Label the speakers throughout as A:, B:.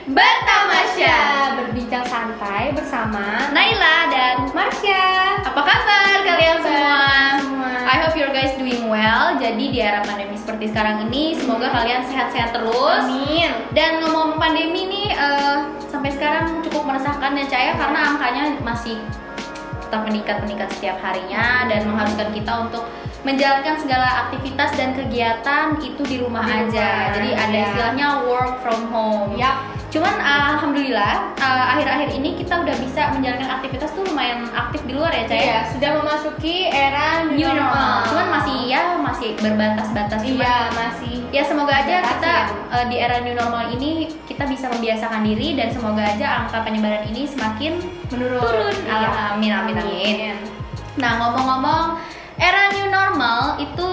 A: Bertamasya,
B: berbincang santai bersama
A: Naila dan
B: Marsha.
A: apa kabar kalian semua?
B: semua?
A: I hope you guys doing well. Jadi di era pandemi seperti sekarang ini, semoga kalian sehat-sehat terus.
B: Amin.
A: Dan ngomong pandemi nih, sampai sekarang cukup meresahkan ya Caya, karena angkanya masih tetap meningkat setiap harinya dan mengharuskan kita untuk menjalankan segala aktivitas dan kegiatan itu di rumah aja. Jadi ada istilahnya work from home.
B: Yap.
A: Cuman alhamdulillah akhir-akhir ini kita udah bisa menjalankan aktivitas tuh lumayan aktif di luar ya Caya.
B: Iya, sudah memasuki era
A: New normal. Cuman masih berbatas-batas.
B: Iya, masih.
A: Ya semoga aja
B: Batasi
A: kita
B: ya.
A: Di era new normal ini kita bisa membiasakan diri dan semoga aja angka penyebaran ini semakin turun.
B: Iya.
A: Amin. Nah, ngomong-ngomong era new normal itu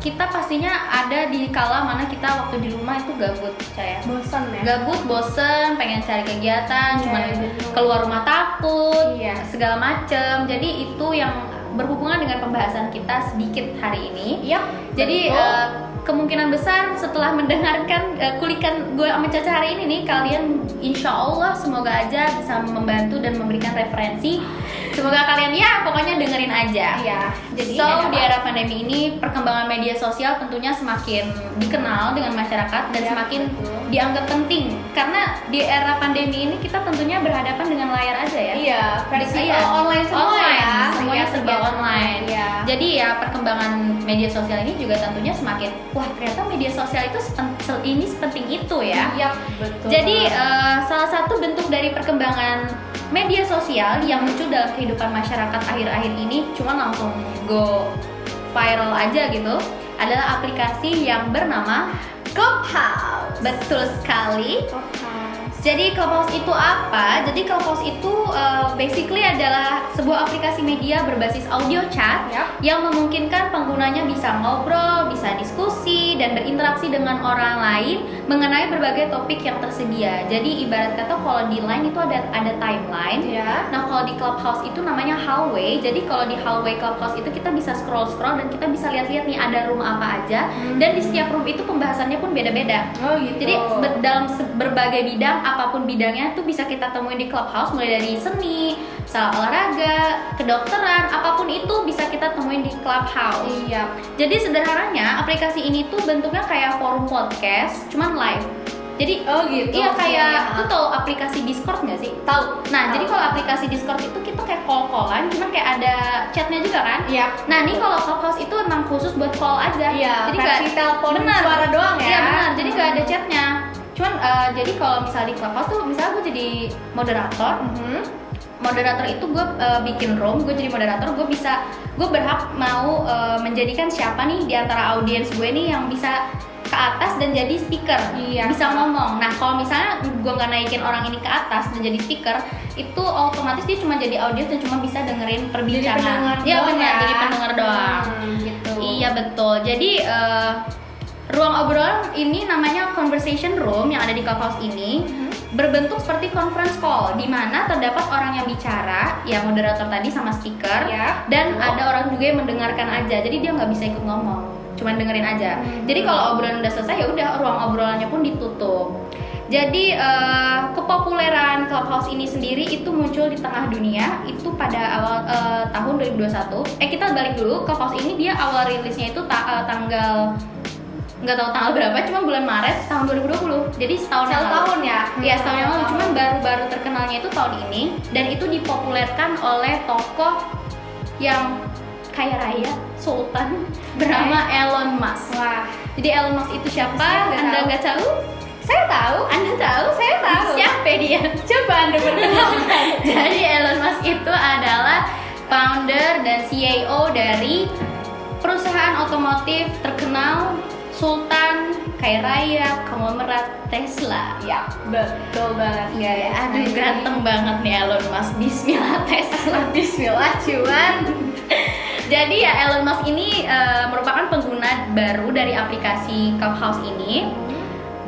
A: kita pastinya ada di kala mana kita waktu di rumah itu gabut, Caya.
B: Bosan ya?
A: Gabut, bosen, pengen cari kegiatan,
B: Iya,
A: cuman
B: betul.
A: keluar rumah takut,
B: Iya.
A: segala macem. Jadi itu yang berhubungan dengan pembahasan kita sedikit hari ini.
B: Yap.
A: Jadi
B: betul.
A: kemungkinan besar setelah mendengarkan kulikan gue sama Caca hari ini nih, kalian insya Allah semoga aja bisa membantu dan memberikan referensi. Semoga kalian ya pokoknya dengerin aja.
B: Iya. Jadi
A: Di era pandemi ini perkembangan media sosial tentunya semakin dikenal dengan masyarakat dan
B: Ya,
A: semakin
B: betul.
A: dianggap penting karena di era pandemi ini kita tentunya berhadapan dengan layar aja ya.
B: Iya, versi
A: Iya.
B: online semua
A: Online,
B: ya.
A: semuanya
B: Iya,
A: serba
B: kegiatan
A: online.
B: Iya.
A: Jadi ya perkembangan media sosial ini juga tentunya semakin wah ternyata media sosial itu ini sepenting itu ya.
B: Iya, betul.
A: Jadi salah satu bentuk dari perkembangan media sosial yang muncul dalam kehidupan masyarakat akhir-akhir ini cuma langsung go viral aja gitu adalah aplikasi yang bernama
B: Clubhouse.
A: Betul sekali.
B: Clubhouse.
A: Jadi Clubhouse itu apa? Jadi Clubhouse itu basically adalah sebuah aplikasi media berbasis audio chat
B: Yap.
A: yang memungkinkan penggunanya bisa ngobrol, bisa diskusi, dan berinteraksi dengan orang lain mengenai berbagai topik yang tersedia. Jadi ibarat kata kalau di Line itu ada timeline.
B: Iya.
A: Nah kalau di Clubhouse itu namanya hallway. Jadi kalau di hallway Clubhouse itu kita bisa scroll dan kita bisa lihat-lihat nih ada room apa aja. Dan di setiap room itu pembahasannya pun beda-beda.
B: Oh gitu.
A: Jadi dalam berbagai bidang, apapun bidangnya tuh bisa kita temuin di Clubhouse, mulai dari seni, olahraga, kedokteran, apapun itu bisa kita temuin di Clubhouse.
B: Iya.
A: Jadi sederhananya aplikasi ini tuh bentuknya kayak forum podcast, cuman live. Jadi
B: Oh gitu.
A: iya kayak
B: Oke.
A: tuh tahu aplikasi Discord nggak sih?
B: Tahu.
A: Nah jadi kalau aplikasi Discord itu kita kayak call-callan, cuman kayak ada chatnya juga kan?
B: Iya.
A: Nah ini kalau Clubhouse itu emang khusus buat call aja.
B: Iya.
A: Jadi
B: Versi telepon
A: benar.
B: suara doang ya.
A: Iya benar. Jadi nggak ada chatnya. Cuman jadi kalau misalnya di Clubhouse tuh misalnya gue jadi moderator. Moderator itu gue bikin room, gue jadi moderator, gue berhak mau menjadikan siapa nih di antara audiens gue nih yang bisa ke atas dan jadi speaker,
B: Iya.
A: bisa ngomong. Nah kalau misalnya gue nggak naikin orang ini ke atas dan jadi speaker, itu otomatis dia cuma jadi audiens dan cuma bisa dengerin perbincangan.
B: Jadi pendengar
A: Iya
B: doang
A: benar,
B: ya.
A: jadi pendengar doang.
B: Gitu.
A: Iya betul. Jadi ruang obrolan ini namanya conversation room yang ada di Clubhouse ini berbentuk seperti conference call di mana terdapat orang yang bicara, ya moderator tadi sama speaker,
B: Ya.
A: dan ada orang juga yang mendengarkan aja. Jadi dia nggak bisa ikut ngomong, cuman dengerin aja. Jadi kalau obrolan udah selesai ya udah ruang obrolannya pun ditutup. Jadi kepopuleran Clubhouse ini sendiri itu muncul di tengah dunia itu pada awal tahun 2021. Kita balik dulu, Clubhouse ini dia awal rilisnya itu tanggal nggak tahu tanggal berapa, cuma bulan Maret tahun 2020. Jadi setahun yang lalu.
B: Tahun ya?
A: Iya setahun yang lalu, cuman baru terkenalnya itu tahun ini dan itu dipopulerkan oleh tokoh yang kaya raya, sultan bernama Elon Musk.
B: Wah.
A: Jadi Elon Musk itu siapa?
B: Saya nggak
A: Anda
B: tahu.
A: nggak tahu?
B: Saya tahu.
A: Anda tahu?
B: Saya tahu.
A: Siapa dia?
B: Coba Anda perkenalkan.
A: Jadi Elon Musk itu adalah founder dan CEO dari perusahaan otomotif terkenal, sultan, kaya raya, konglomerat Tesla.
B: Ya, betul banget
A: Ya,
B: guys.
A: aduh ganteng banget nih Elon Musk. Bismillah Tesla.
B: Bismillah cuan.
A: Jadi ya Elon Musk ini merupakan pengguna baru dari aplikasi Clubhouse ini.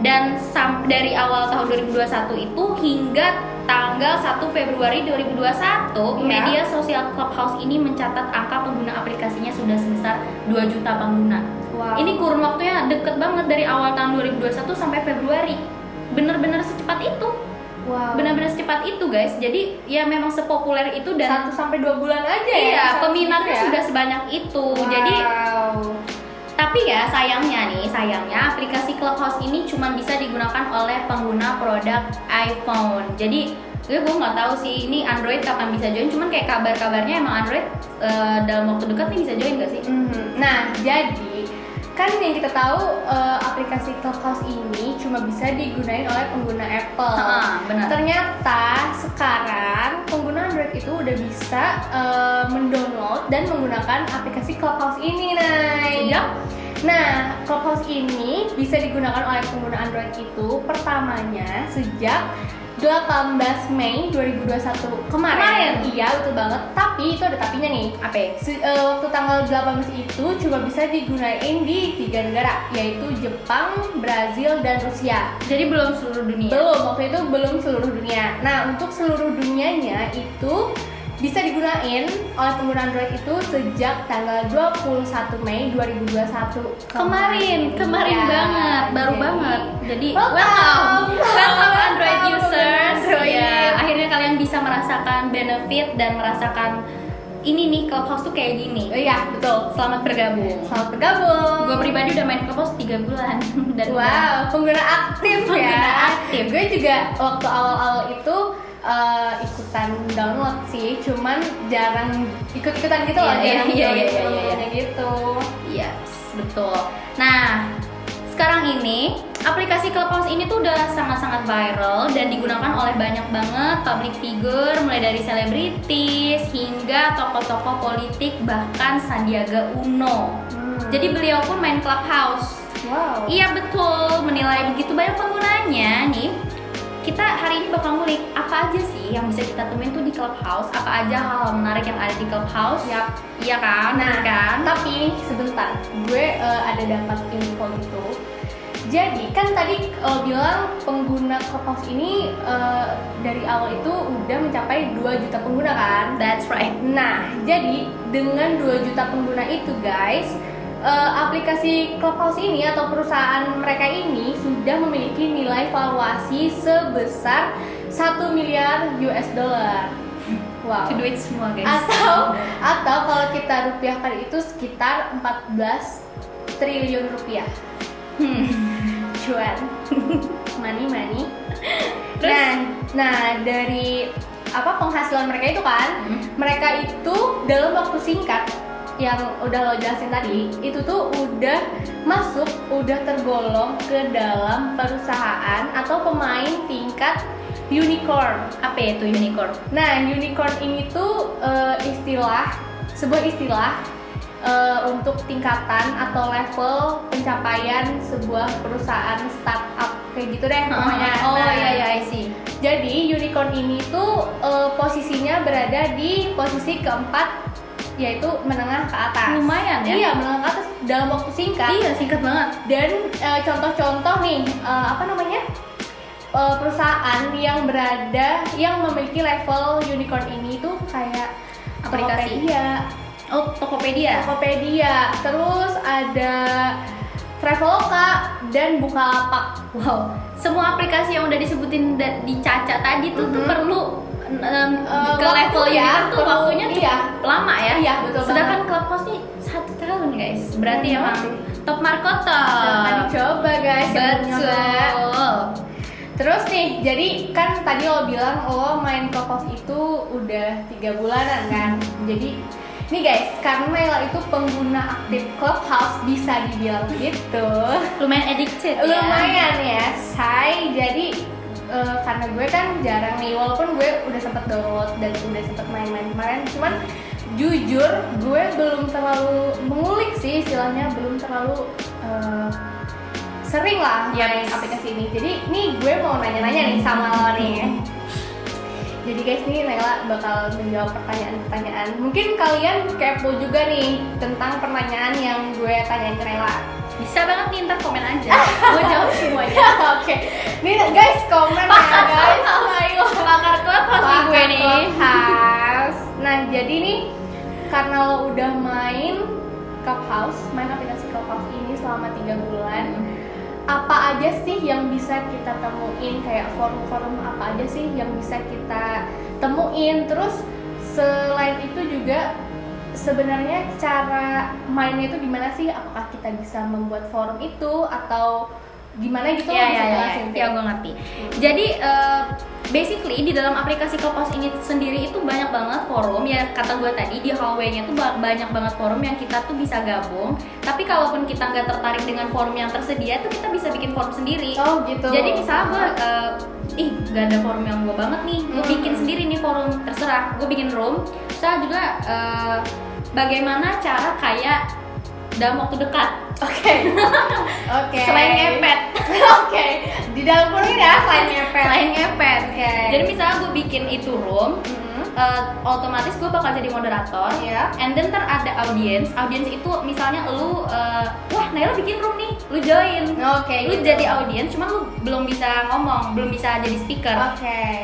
A: Dan dari awal tahun 2021 itu hingga tanggal 1 Februari 2021 media sosial Clubhouse ini mencatat angka pengguna aplikasinya sudah sebesar 2 juta pengguna.
B: Wow.
A: Ini kurun waktunya deket banget dari awal tahun 2021 sampai Februari. Bener-bener secepat itu.
B: Wow.
A: Benar-benar secepat itu guys. Jadi ya memang sepopuler itu dan
B: 1-2 bulan aja ya.
A: iya,
B: sampai
A: peminatnya
B: segitu ya?
A: sudah sebanyak itu.
B: Wow.
A: Jadi tapi ya sayangnya aplikasi Clubhouse ini cuma bisa digunakan oleh pengguna produk iPhone. Jadi gue nggak tahu sih ini Android kapan bisa join. Cuman kayak kabarnya emang Android dalam waktu dekat nih bisa join gak sih?
B: Nah, jadi kan yang kita tahu aplikasi Clubhouse ini cuma bisa digunain oleh pengguna Apple.
A: Benar.
B: Ternyata sekarang pengguna Android itu udah bisa mendownload dan menggunakan aplikasi Clubhouse ini, Nay.
A: Yap.
B: Nah, Clubhouse ini bisa digunakan oleh pengguna Android itu pertamanya sejak 18 Mei 2021 kemarin. Iya, betul banget. Tapi itu ada tapinya nih.
A: Apa?
B: Waktu tanggal 18 itu cuma bisa digunain di 3 negara, yaitu Jepang, Brazil, dan Rusia.
A: Jadi belum seluruh dunia.
B: Belum, waktu itu belum seluruh dunia. Nah, untuk seluruh dunianya itu bisa digunain oleh pengguna Android itu sejak tanggal 21 Mei 2021
A: Kemarin
B: Iya,
A: banget, baru
B: jadi-
A: banget. Jadi
B: Welcome.
A: welcome Android
B: Welcome,
A: users.
B: Android.
A: Ya, akhirnya kalian bisa merasakan benefit dan merasakan ini nih Clubhouse tuh kayak gini.
B: Iya, betul.
A: Selamat bergabung.
B: Selamat bergabung.
A: Gue pribadi udah main Clubhouse 3 bulan dan
B: Wow, pengguna aktif ya.
A: Pengguna aktif.
B: Gue juga waktu awal-awal itu ikutan download sih, cuman jarang ikut-ikutan gitu loh,
A: Iya,
B: jarang
A: iya,
B: join
A: iya, iya,
B: pengguna gitu.
A: Iya, betul. Nah, sekarang ini aplikasi Clubhouse ini tuh udah sangat-sangat viral dan digunakan oleh banyak banget public figure, mulai dari selebritis hingga tokoh-tokoh politik, bahkan Sandiaga Uno. Jadi beliau pun main Clubhouse.
B: Wow.
A: Iya betul, menilai begitu banyak penggunanya nih. Kita hari ini bakal ngulik apa aja sih yang bisa kita temuin tuh di Clubhouse, apa aja hal menarik yang ada di Clubhouse.
B: Yap.
A: Iya kan, bener kan?
B: Tapi sebentar, gue ada dapat info gitu. Jadi kan tadi bilang pengguna Clubhouse ini dari awal itu udah mencapai 2 juta pengguna kan?
A: That's right.
B: Nah, jadi dengan 2 juta pengguna itu guys, aplikasi Clubhouse ini atau perusahaan mereka ini sudah memiliki nilai valuasi sebesar 1 miliar US dollar. Wow.
A: To duit semua guys.
B: Atau kalau kita rupiahkan itu sekitar 14 triliun rupiah. Cuan. Money.
A: Terus?
B: Nah dari penghasilan mereka itu kan, mereka itu dalam waktu singkat yang udah lo jelasin tadi, itu tuh udah tergolong ke dalam perusahaan atau pemain tingkat unicorn.
A: Apa itu unicorn?
B: Nah, unicorn ini tuh sebuah istilah untuk tingkatan atau level pencapaian sebuah perusahaan startup kayak gitu deh pokoknya.
A: Oh
B: Nah,
A: iya, I see.
B: jadi unicorn ini tuh posisinya berada di posisi keempat, yaitu menengah ke atas.
A: Lumayan ya?
B: Iya, menengah ke atas dalam waktu singkat.
A: Iya, singkat banget.
B: Dan contoh-contoh nih, perusahaan yang memiliki level unicorn ini tuh kayak
A: Aplikasi.
B: Tokopedia,
A: Tokopedia.
B: terus ada Traveloka dan Bukalapak.
A: Wow, semua aplikasi yang udah disebutin di Caca tadi tuh perlu ke
B: Waktu
A: level
B: ya,
A: ini tuh
B: perlu,
A: waktunya
B: iya.
A: cukup lama ya.
B: Iya, betul
A: Sedangkan Clubhouse nih 1 tahun guys. Berarti
B: Keren
A: emang
B: banget sih.
A: top markota.
B: Silahkan dicoba guys, yang belum nyoba.
A: Betul.
B: Terus nih, jadi kan tadi lo bilang lo main Clubhouse itu udah 3 bulanan kan. Jadi nih guys, karena Naila itu pengguna aktif Clubhouse, bisa dibilang gitu.
A: Lumayan addicted ya.
B: Lumayan ya, say. Jadi karena gue kan jarang nih, walaupun gue udah sempet download dan udah sempet main-main kemarin, cuman jujur gue belum terlalu mengulik sih, istilahnya belum terlalu sering lah main aplikasi ini. Jadi nih gue mau nanya-nanya nih sama lo nih. Jadi guys, nih Naila bakal menjawab pertanyaan-pertanyaan. Mungkin kalian kepo juga nih tentang pertanyaan yang gue tanyain ke Naila.
A: Bisa banget nih, ntar komen aja. Gue jawab semuanya.
B: Oke. Nih guys, komen
A: Pakar
B: ya guys.
A: Clubhouse.
B: Ayo.
A: Pakar Clubhouse nih gue nih.
B: Clubhouse. Nah, jadi nih karena lo udah main aplikasi Clubhouse ini selama 3 bulan, apa aja sih yang bisa kita temuin, kayak forum-forum apa aja sih yang bisa kita temuin. Terus selain itu juga sebenarnya cara mainnya itu gimana sih? Apakah kita bisa membuat forum itu atau gimana gitu? Bisa jelasin,
A: ya gue ngerti. Jadi basically di dalam aplikasi Clubhouse ini sendiri itu banyak banget forum, ya kata gue tadi di hallway-nya tuh banyak banget forum yang kita tuh bisa gabung. Tapi kalaupun kita nggak tertarik dengan forum yang tersedia tuh kita bisa bikin forum sendiri.
B: Oh gitu.
A: Jadi misalnya gue gak ada forum yang gue banget nih, gue bikin sendiri nih forum, terserah, gue bikin room. Misalnya juga bagaimana cara kayak dalam waktu dekat.
B: Oke.
A: Selain ngepet.
B: Oke. Di dalam forum ini ya selain ngepet. Oke.
A: Jadi misalnya gue bikin itu room, otomatis gue bakal jadi moderator. And then ntar ada audience itu misalnya lu wah Naila bikin room nih, lu join. Lu
B: gitu.
A: jadi audience, cuma lu belum bisa ngomong, belum bisa jadi speaker.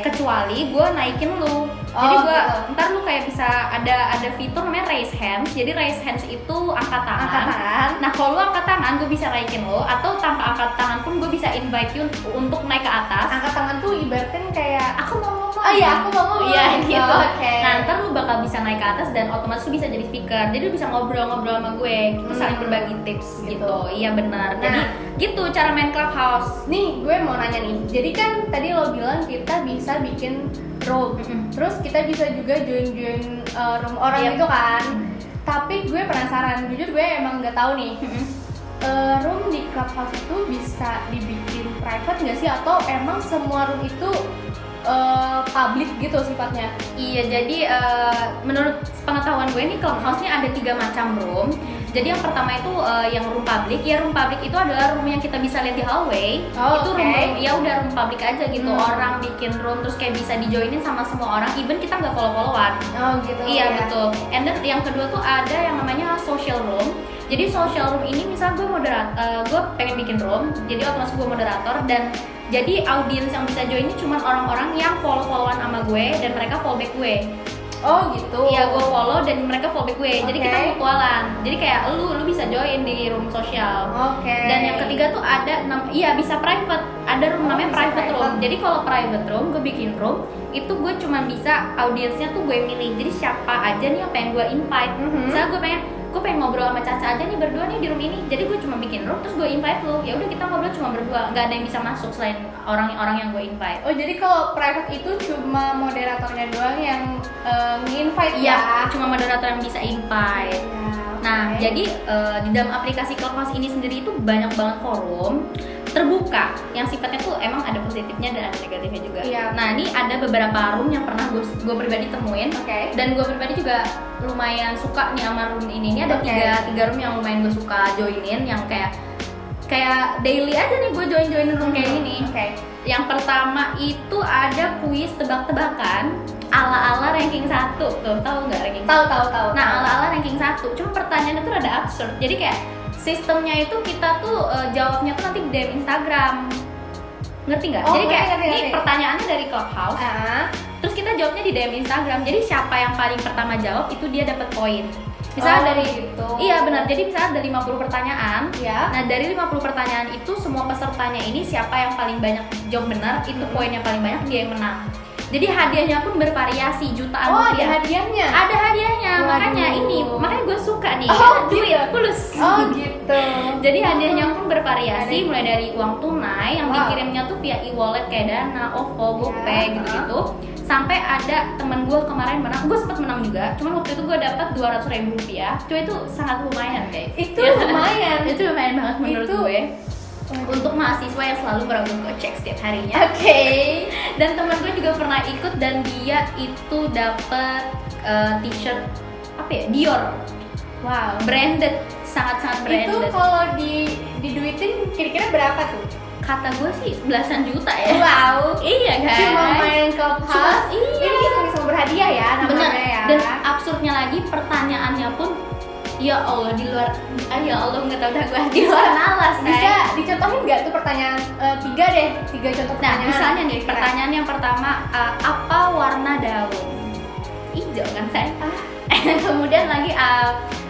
A: Kecuali gue naikin lu. Jadi gue ntar lu kayak bisa ada fitur namanya raise hands. Jadi raise hands itu angkat tangan. Nah kalau lu angkat tangan gue bisa naikin lu, atau tanpa angkat tangan pun gue bisa invite you untuk naik ke atas.
B: Angkat tangan tuh ibaratnya kayak
A: aku mau ngomong.
B: Oh iya, aku mau ngomong.
A: Iya gitu.
B: Nah,
A: ntar lu bakal bisa naik ke atas dan otomatis lu bisa jadi speaker. Jadi lu bisa ngobrol-ngobrol sama gue. Kita saling berbagi tips gitu. Iya benar. Jadi gitu cara main Clubhouse.
B: Nih, gue mau nanya nih. Jadi kan tadi lo bilang kita bisa bikin room. Terus kita bisa juga join room orang gitu kan. Tapi gue penasaran, jujur gue emang nggak tahu nih. Room di Clubhouse itu bisa dibikin private nggak sih, atau emang semua room itu public gitu sifatnya?
A: Iya, jadi menurut pengetahuan gue nih Clubhouse ini ada 3 macam room. Jadi yang pertama itu yang room public. Ya room public itu adalah room yang kita bisa lihat di hallway. Itu room ya udah room public aja gitu. Orang bikin room terus kayak bisa dijoinin sama semua orang, even kita nggak follow-followan.
B: Gitu.
A: Iya betul. And then yang kedua tuh ada yang namanya social room. Jadi social room ini misal gue gue pengen bikin room, jadi otomatis gue moderator, dan jadi audiens yang bisa join ini cuma orang-orang yang follow-followan sama gue dan mereka follow back gue.
B: Oh gitu.
A: Iya, gue follow dan mereka follow back gue. Jadi kita mutualan. Jadi kayak lu bisa join di room sosial. Dan yang ketiga tuh ada bisa private. Ada room namanya private room. Jadi kalau private room gue bikin room, itu gue cuma bisa audiensnya tuh gue milih. Jadi siapa aja nih yang pengen gue invite. Misalnya gue pengen ngobrol sama Caca aja nih berdua nih di room ini. Jadi gue cuma bikin room terus gue invite lu. Ya udah kita ngobrol cuma berdua, nggak ada yang bisa masuk selain orang-orang yang gue invite.
B: Oh jadi kalau private itu cuma moderatornya doang yang nge-invite ya?
A: Iya, cuma moderator yang bisa invite. Nah jadi di dalam aplikasi Clubhouse ini sendiri itu banyak banget forum terbuka yang sifatnya tuh emang ada positifnya dan ada negatifnya juga. Nah ini ada beberapa room yang pernah gue pribadi temuin, dan gue pribadi juga lumayan suka nih sama room ini. Ini ada tiga room yang lumayan gue suka joinin, yang kayak daily aja nih gue join room kayak gini. Yang pertama itu ada kuis tebak-tebakan ala-ala ranking 1. Tuh, tahu nggak ranking 1?
B: Tahu.
A: Nah, ala-ala ranking 1. Cuma pertanyaannya tuh rada absurd. Jadi kayak sistemnya itu kita tuh jawabnya tuh nanti di DM Instagram. Ngerti nggak? Jadi kayak ini pertanyaannya dari Clubhouse. Terus kita jawabnya di DM Instagram. Jadi siapa yang paling pertama jawab itu dia dapat poin. Misalnya iya benar. Jadi misalnya ada 50 pertanyaan. Nah, dari 50 pertanyaan itu semua pesertanya ini siapa yang paling banyak jawab benar, itu poin yang paling banyak dia yang menang. Jadi hadiahnya pun bervariasi, jutaan rupiah. Ada hadiahnya. Makanya gue suka nih. Duit plus.
B: Gitu.
A: Jadi hadiahnya pun bervariasi, mulai dari uang tunai yang dikirimnya tuh via e-wallet kayak Dana, OVO, GoPay gitu-gitu. Sampai ada temen gue kemarin menang, gue sempat menang juga. Cuman waktu itu gue dapat 200.000 rupiah. Cuma itu sangat lumayan guys.
B: Itu lumayan.
A: Itu lumayan banget menurut gue. Untuk mahasiswa yang selalu merogoh kocek setiap harinya. Dan temen gue juga pernah ikut dan dia itu dapat t-shirt Dior.
B: Wow.
A: Branded, sangat-sangat branded.
B: Itu kalau diduitin kira-kira berapa tuh?
A: Kata gue sih belasan juta ya.
B: Wow.
A: Iya guys.
B: Cuma main Clubhouse.
A: Iya.
B: Ini bisa berhadiah ya namanya.
A: Bener. Dan absurdnya lagi pertanyaannya pun ya Allah nggak tahu dah gue di luar nalar.
B: Bisa dicontohin nggak tuh pertanyaan 3 contoh pertanyaan.
A: Nah misalnya nih pertanyaan yang pertama, apa warna daun? Hijau kan saya. Kemudian lagi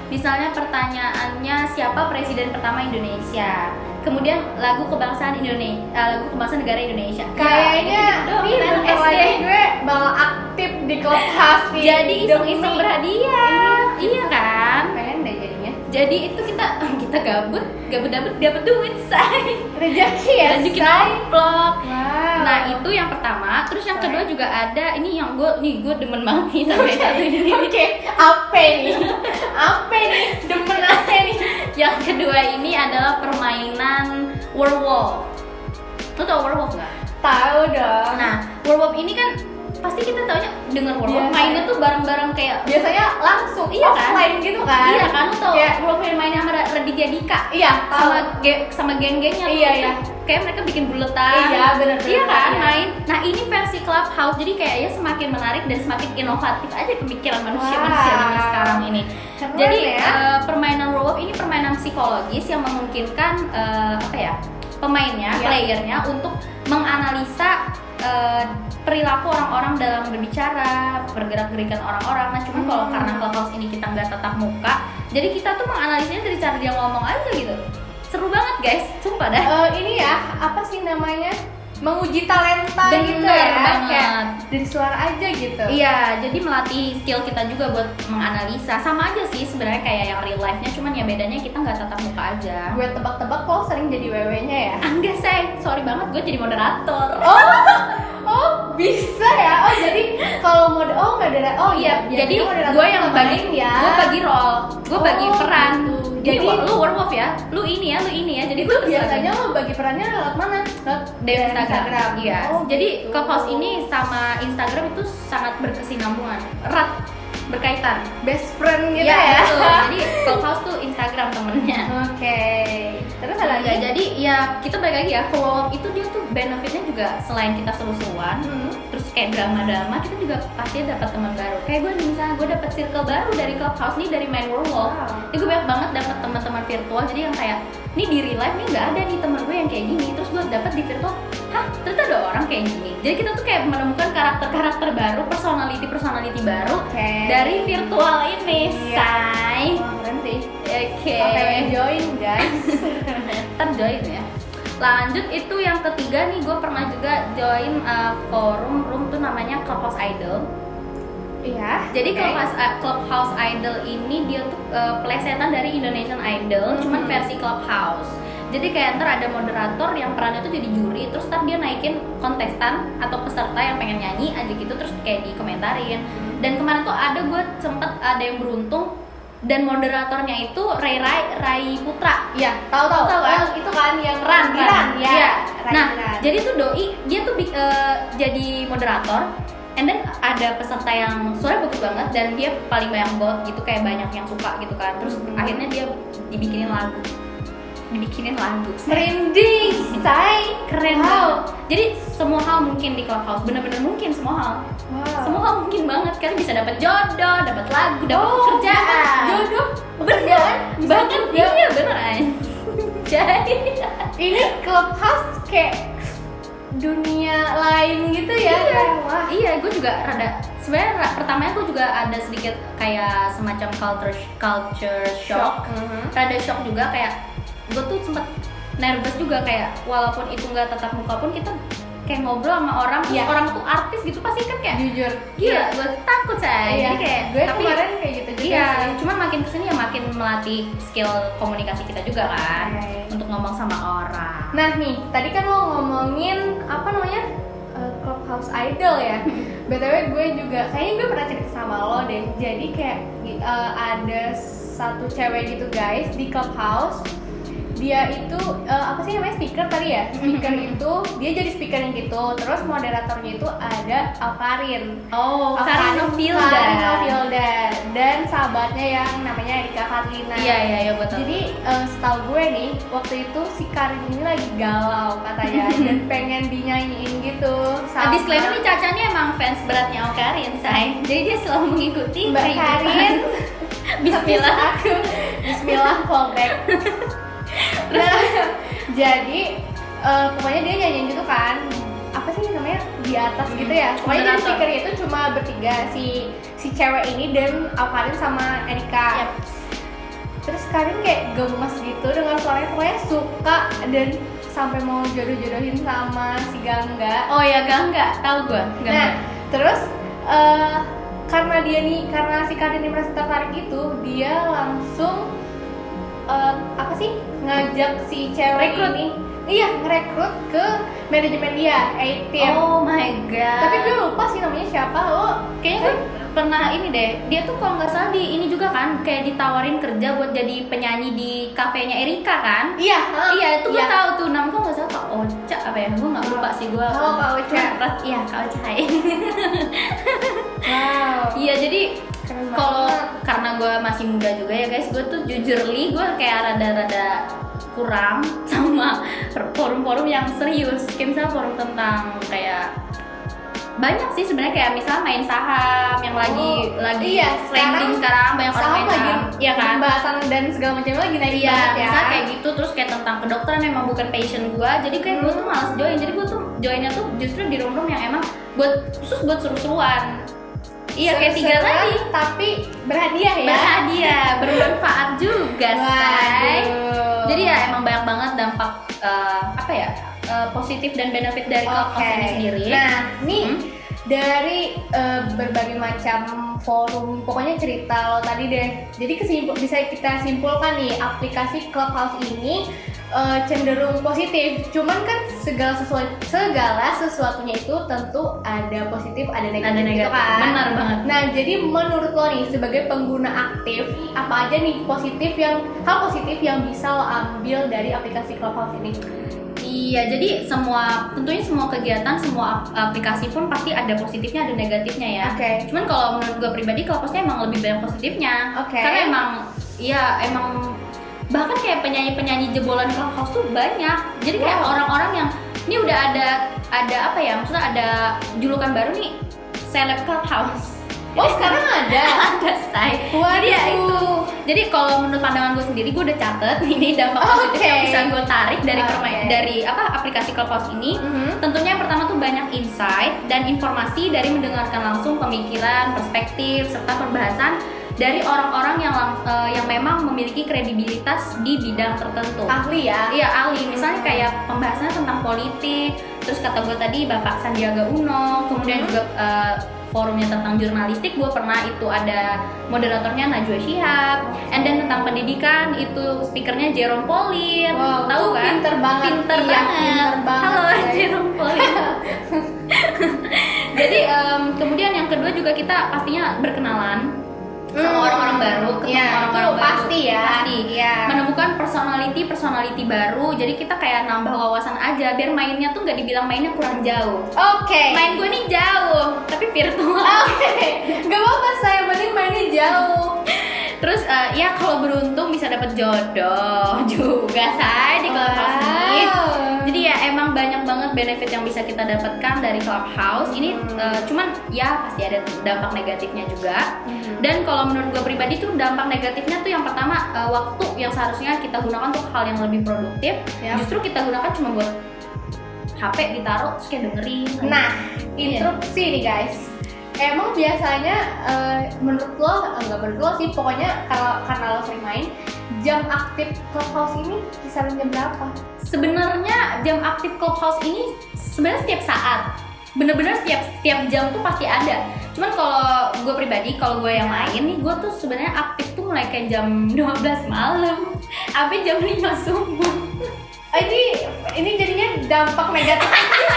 A: misalnya pertanyaannya siapa presiden pertama Indonesia. kemudian lagu kebangsaan negara Indonesia.
B: Kayaknya nih bentar lagi gue bakal aktif di Clubhouse nih.
A: Jadi iseng-iseng berhadiah. Iya kan?
B: Pengen deh jadinya.
A: Jadi itu kita gabut dapat duit, say.
B: Rezeki ya.
A: Rezeki nomplok.
B: Wow.
A: Nah, itu yang pertama. Terus yang kedua juga ada ini yang gue demen banget nih sampai satu ini.
B: Oke, apa nih? Demen apa nih?
A: Yang kedua ini adalah permainan werewolf. Lo tau werewolf nggak?
B: Tahu dong.
A: Nah, werewolf ini kan pasti kita taunya denger werewolf mainnya tuh bareng-bareng kayak
B: biasanya langsung
A: iya kan?
B: offline gitu kan?
A: Iya kan, lo tau
B: Kayak-
A: werewolf yang mainnya sama Raditya Dika?
B: Iya, tahu.
A: sama geng-gengnya tuh.
B: Iya, iya.
A: Kayak mereka bikin buletan.
B: Iya, benar.
A: Iya kan,
B: Iya.
A: main. Nah, ini versi Clubhouse. Jadi kayaknya semakin menarik dan semakin inovatif aja pemikiran manusia zaman sekarang ini.
B: Keren
A: Jadi
B: ya.
A: permainan werewolf ini permainan psikologis yang memungkinkan pemainnya,
B: Iya.
A: playernya untuk menganalisa perilaku orang-orang dalam berbicara, pergerak-gerikan orang-orang. Nah, cuman kalau karena Clubhouse ini kita nggak tatap muka, jadi kita tuh menganalisanya dari cara dia ngomong aja gitu. Seru banget guys, sumpah dah.
B: Ini ya, apa sih namanya? Menguji talenta
A: Bener
B: gitu ya.
A: banget.
B: Kayak dari suara aja gitu.
A: Iya, jadi melatih skill kita juga buat menganalisa. Sama aja sih sebenarnya kayak yang real life-nya, cuman ya bedanya kita nggak tatap muka aja.
B: Gue tebak-tebak lo sering jadi wewe-nya ya?
A: Enggak, say. Sorry banget, gue jadi moderator.
B: Oh, bisa ya? Oh, jadi kalau
A: Iya, jadi
B: moderator
A: gue yang
B: sama
A: bagi,
B: lain ya.
A: gue bagi role, gue bagi
B: Oh,
A: peran.
B: gitu.
A: Jadi
B: Jadi-
A: lu werewolf ya, lu ini ya. Jadi
B: itu
A: gue
B: biasanya lo bagi perannya lewat mana? Lewat
A: dari Instagram. Iya.
B: Oh,
A: Jadi
B: gitu.
A: Clubhouse ini sama Instagram itu sangat berkesinambungan, erat berkaitan.
B: best friend gitu
A: Iya,
B: ya.
A: betul. Jadi Clubhouse tuh Instagram temennya.
B: Oke. Terus ada
A: Iya,
B: lagi?
A: jadi ya kita balik lagi ya, Clubhouse itu dia tuh benefitnya juga selain kita seru-seruan, terus kayak drama-drama, kita juga pasti dapat teman baru. Kayak gue nih misalnya, gue dapat circle baru dari Clubhouse nih, dari main werewolf.
B: Wow.
A: Jadi gue banyak banget dapat teman-teman virtual. Jadi yang kayak nih di real life nih nggak ada nih teman gue yang kayak gini. Terus gue dapat di virtual, hah ternyata ada orang kayak gini. Jadi kita tuh kayak menemukan karakter-karakter baru, personality baru
B: Oke.
A: dari virtual ini,
B: Iya.
A: say.
B: Wah, keren sih.
A: Oke.
B: Oke, join guys.
A: Ntar join ya. Lanjut itu yang ketiga nih, gue pernah juga join forum room tuh namanya Clubhouse Idol.
B: Iya.
A: Jadi
B: oke.
A: Clubhouse Idol ini dia tuh plesetan dari Indonesian Idol, cuman versi Clubhouse. Jadi kayak ntar ada moderator yang perannya tuh jadi juri, terus ntar dia naikin kontestan atau peserta yang pengen nyanyi aja gitu, terus kayak dikomentarin. Dan kemarin tuh gue sempet ada yang beruntung, dan moderatornya itu Rai Putra.
B: Iya, tahu.
A: Tahu kan?
B: Oh, itu kan yang
A: Ran.
B: ya.
A: Iya.
B: Ran,
A: Nah,
B: Ran.
A: jadi tuh doi dia tuh jadi moderator, and then ada peserta yang suaranya bagus banget dan dia paling banyak vote gitu, kayak banyak yang suka gitu kan. Terus akhirnya dia dibikinin lagu.
B: merinding, say.
A: Keren
B: Wow.
A: banget. Jadi semua hal mungkin di Clubhouse, bener-bener mungkin semua hal.
B: Wow.
A: Semua hal mungkin banget. Kalian bisa dapat jodoh, dapat lagu, dapat
B: Oh,
A: pekerjaan.
B: jodoh,
A: bener
B: pekerjaan, bisa
A: banget.
B: juga.
A: Iya beneran. Jadi
B: Ini Clubhouse kayak dunia lain gitu ya.
A: Iya,
B: Wah.
A: iya, gue juga sebenarnya pertamanya gue juga ada sedikit kayak semacam culture shock. Rada shock juga, kayak gue tuh sempet nervous juga, kayak walaupun itu nggak tatap muka pun kita kayak ngobrol sama orang, terus
B: Iya.
A: orang tuh artis gitu, pasti kan kayak
B: Jujur.
A: gila, gue takut saya.
B: Iya.
A: Jadi kayak
B: gue
A: tapi
B: kemarin kayak gitu juga
A: iya,
B: sih.
A: cuman makin kesini ya makin melatih skill komunikasi kita juga kan,
B: Oke.
A: untuk ngomong sama orang.
B: Nah nih, tadi kan lo ngomongin apa namanya Clubhouse Idol ya. BTW gue juga, kayaknya gue pernah cerita sama lo deh. Jadi kayak ada satu cewek gitu guys di Clubhouse. Dia itu apa sih namanya, speaker tadi ya? Speaker itu dia jadi speaker yang gitu. Terus moderatornya itu ada Alkarin.
A: Oh, Karin
B: Novilda dan sahabatnya yang namanya Erika Katlina.
A: Iya betul.
B: Jadi setahu gue nih, waktu itu si Karin ini lagi galau katanya dan pengen dinyanyiin gitu sama
A: Disclaimer nih, Caca nih emang fans beratnya Om Karin, say. Jadi dia selalu mengikuti
B: Mbak
A: kehidupan.
B: Karin.
A: Bismillah.
B: Aku Bismillah fallback. Nah, jadi pokoknya dia nyanyiin gitu kan, apa sih namanya, di atas gitu ya. Pokoknya jadi
A: Moderator.
B: speakernya itu cuma bertiga, si cewek ini dan Alkarin sama Erika.
A: Yap.
B: Terus Karin kayak gemes gitu dengan suaranya, pokoknya suka dan sampai mau jodoh-jodohin sama si Gangga.
A: Oh ya, Gangga, tahu gue.
B: Nah, terus karena si Karin ini merasa tertarik itu, dia langsung ngajak si cewek
A: Rekrut
B: ini. Iya, ngerekrut ke manajemen dia, A-Team.
A: Oh my god.
B: Tapi gue lupa sih namanya siapa.
A: Kayaknya gue pernah ini deh. Dia tuh kalau nggak salah di ini juga kan, kayak ditawarin kerja buat jadi penyanyi di kafenya Erika kan?
B: Iya,
A: iya itu gue tahu tuh. Namanya kok nggak salah Kak Ocha apa ya? Gue nggak lupa sih gue.
B: Halo Kak Ocha.
A: Iya Kak Ocha.
B: Wow.
A: Iya jadi kalau
B: banget.
A: karena gue masih muda juga ya guys, gue tuh jujurly gue kayak rada-rada kurang sama forum-forum yang serius. Kayak misalnya forum tentang kayak banyak sih sebenarnya, kayak misalnya main saham yang lagi
B: iya,
A: trending sekarang banyak orang main saham, iya kan?
B: Pembahasan dan segala macamnya lagi naik
A: Iya,
B: banget ya.
A: misalnya kayak gitu. Terus kayak tentang kedokteran emang bukan passion gue, jadi kayak gue tuh malas join. Jadi gue tuh joinnya tuh justru di room yang emang khusus buat seru-seruan. Iya, kayak tiga tadi,
B: tapi berhadiah ya.
A: berhadiah, bermanfaat juga, say.
B: Waduh.
A: Jadi ya emang banyak banget dampak positif dan benefit dari Clubhouse ini sendiri.
B: Nah, nih dari berbagai macam forum, pokoknya cerita lo tadi deh. Jadi bisa kita simpulkan nih, aplikasi Clubhouse ini cenderung positif. Cuman kan segala sesuatunya itu tentu ada positif, ada negatif, gitu kan.
A: Benar banget.
B: Nah, jadi menurut lo nih sebagai pengguna aktif, apa aja nih hal positif yang bisa lo ambil dari aplikasi Clubhouse ini?
A: Iya, jadi tentunya semua kegiatan, semua aplikasi pun pasti ada positifnya, ada negatifnya ya.
B: Oke.
A: Cuman kalau menurut gue pribadi, Clubhouse-nya emang lebih banyak positifnya.
B: Oke.
A: Karena emang bahkan kayak penyanyi-penyanyi jebolan Clubhouse tuh banyak. Jadi kayak orang-orang yang ini udah ada maksudnya ada julukan baru nih, seleb Clubhouse.
B: Oh, sekarang ada?
A: Ada, say.
B: Waduh.
A: Jadi ya itu. Jadi kalau menurut pandangan gue sendiri, gue udah catet ini dampak positif yang bisa gue tarik dari aplikasi Clubhouse ini. Tentunya yang pertama tuh banyak insight dan informasi dari mendengarkan langsung pemikiran, perspektif, serta pembahasan dari orang-orang yang memang memiliki kredibilitas di bidang tertentu.
B: Ahli ya?
A: Iya, ahli. Misalnya kayak pembahasannya tentang politik, terus kata gue tadi Bapak Sandiaga Uno, kemudian juga forumnya tentang jurnalistik, gue pernah itu ada moderatornya Najwa Shihab, and then tentang pendidikan itu speakernya Jerome Pauline.
B: Wow,
A: tahu kan?
B: Pinter banget.
A: Pinter banget. Halo Jerome Pauline. Jadi kemudian yang kedua juga kita pastinya berkenalan sama orang-orang baru, ketemu orang-orang baru.
B: Pasti ya.
A: Pasti.
B: Ya.
A: Menemukan personality baru. Jadi kita kayak nambah wawasan aja, biar mainnya tuh nggak dibilang mainnya kurang jauh.
B: Oke.
A: Main gue nih jauh, tapi virtual.
B: Oke. Gak apa-apa, saya penting mainnya jauh.
A: Terus ya kalau beruntung bisa dapet jodoh juga saya di Clubhouse ini. Jadi ya emang banyak banget benefit yang bisa kita dapatkan dari Clubhouse ini. Cuman ya pasti ada dampak negatifnya juga. Dan kalau menurut gue pribadi tuh dampak negatifnya tuh yang pertama, waktu yang seharusnya kita gunakan untuk hal yang lebih produktif, justru kita gunakan cuma buat HP ditaruh terus kayak dengerin.
B: Nah, interupsi nih guys. Emang biasanya menurut lo, enggak menurut lo sih, pokoknya karena lo sering main, jam aktif Clubhouse ini kisaran jam berapa?
A: Sebenarnya jam aktif Clubhouse ini sebenarnya setiap saat, bener-bener setiap jam tuh pasti ada. Cuman kalau gue pribadi, kalau gue yang main nih, gue tuh sebenarnya aktif tuh mulai kayak jam 12 malam sampai jam 5 subuh.
B: Ini jadinya dampak negatif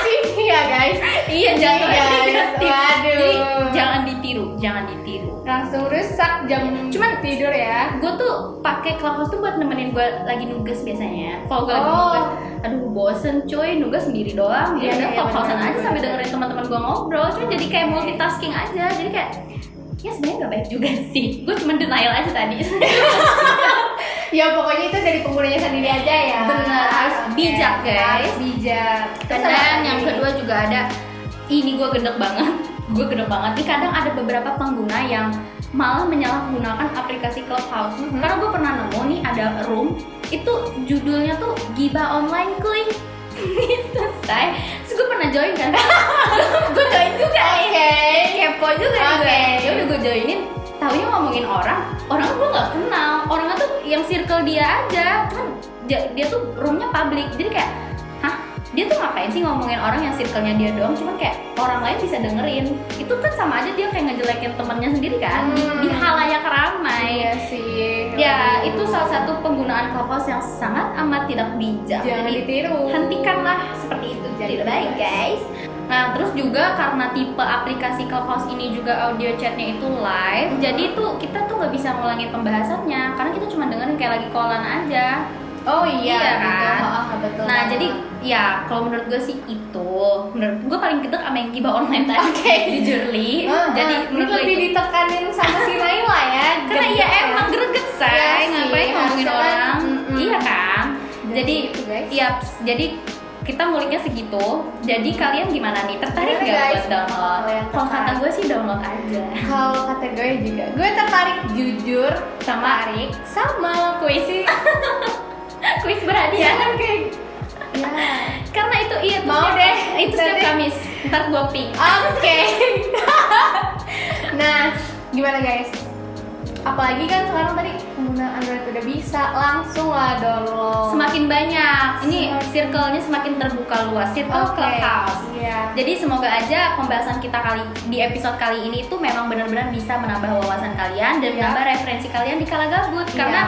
B: sih ya guys.
A: Iya, jangan negatif.
B: Waduh.
A: Jadi jangan ditiru.
B: Langsung rusak jam
A: Cuman
B: tidur ya.
A: Gue tuh pakai Clubhouse tuh buat nemenin gue lagi nugas biasanya. Kalau gue lagi nugas, aduh bosen cuy, nugas sendiri doang. Ya udah Clubhouse-an aja sambil dengerin teman-teman gue ngobrol. Cuma jadi kayak multitasking aja. Jadi kayak ya sebenarnya nggak baik juga sih. Gue cuma denial aja tadi.
B: Ya pokoknya itu dari penggunanya sendiri aja ya.
A: Benar, harus bijak guys.
B: Harus bijak.
A: Dan yang kedua juga ada, ini gue gedek banget nih, kadang ada beberapa pengguna yang malah menyalahgunakan aplikasi Clubhouse. Karena gue pernah nemu nih ada room, itu judulnya tuh Gibah Online Klik. Gitu say. Terus gue pernah join kan. Gue join juga. Kepo juga. Ya udah gue joinin. Taunya ngomongin orang gue nggak kenal. Orangnya tuh yang circle dia aja, kan dia tuh roomnya public, jadi kayak hah, dia tuh ngapain sih ngomongin orang yang circle-nya dia doang, cuman kayak orang lain bisa dengerin. Itu kan sama aja dia kayak ngejelekin temennya sendiri kan, di halayak ramai.
B: Iya sih.
A: Ya, itu salah satu penggunaan Clubhouse yang sangat amat tidak bijak.
B: Jangan
A: Jadi,
B: ditiru.
A: hentikanlah seperti itu, tidak baik guys. Nah, terus juga karena tipe aplikasi Clubhouse ini juga audio chatnya itu live, jadi tuh kita tuh nggak bisa ngulangin pembahasannya, karena kita cuma dengerin kayak lagi callan aja.
B: Oh iya,
A: Iya kan?
B: betul.
A: Nah, jadi ya kalau menurut gue sih itu, menurut gue paling gedek sama yang gibah online tadi.
B: Oke.
A: Jujur Li. Jadi menurut gue
B: lebih
A: itu.
B: ditekanin sama si Naila ya.
A: Karena ya emang greget say,
B: Iya sih,
A: ngapain ngomongin
B: harusnya kan,
A: orang, iya kan? Jadi,
B: gitu, guys.
A: iya, jadi kita nguliknya segitu. Jadi kalian gimana nih? Tertarik
B: Gimana,
A: nggak
B: guys?
A: buat download?
B: Kalau yang
A: Kalau kata
B: tertarik.
A: gue sih download aja.
B: Kalau kata gue juga, gue tertarik jujur
A: Tertarik
B: sama kuis sih.
A: kuis berhadiah.
B: Jangan kayak ya.
A: Karena itu iya tuh
B: Mau
A: setiap-
B: deh,
A: itu setiap
B: nanti.
A: Kamis. Ntar gue ping.
B: Oke. Nah, gimana guys? Apalagi kan sekarang tadi pengguna Android udah bisa langsung lah download.
A: Semakin banyak. Ini
B: Semakin-
A: circle-nya semakin terbuka luas. Circle
B: Oke.
A: Clubhouse.
B: Iya.
A: Jadi semoga aja pembahasan kita di episode kali ini tuh memang benar-benar bisa menambah wawasan kalian dan
B: Iya.
A: menambah referensi kalian di kala gabut.
B: Iya.
A: Karena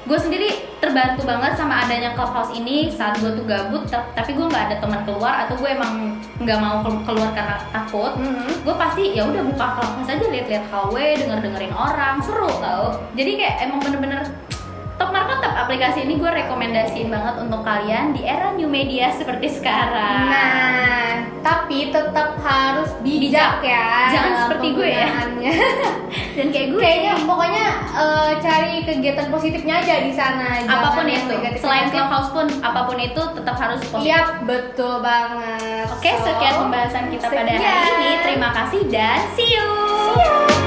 A: gue sendiri terbantu banget sama adanya Clubhouse ini saat gue tuh gabut, tapi gue nggak ada teman keluar atau gue emang nggak mau keluar karena takut. Gue pasti ya udah buka Clubhouse aja, lihat-lihat KW, dengerin orang, seru tau. Jadi kayak emang bener-bener top market top aplikasi ini gue rekomendasiin banget untuk kalian di era new media seperti sekarang.
B: Nah, tapi tetap harus bijak ya.
A: Jangan
B: dalam
A: seperti gue ya.
B: penggunaannya.
A: Dan kayak gue
B: Kayaknya pokoknya cari kegiatan positifnya aja di sana.
A: apapun
B: Jangan yang
A: itu,
B: negatif-negatif.
A: selain Clubhouse pun apapun itu tetap harus positif.
B: Iya, betul banget.
A: Oke, sekian pembahasan kita pada hari
B: sekian.
A: ini. Terima kasih dan see you.
B: See ya.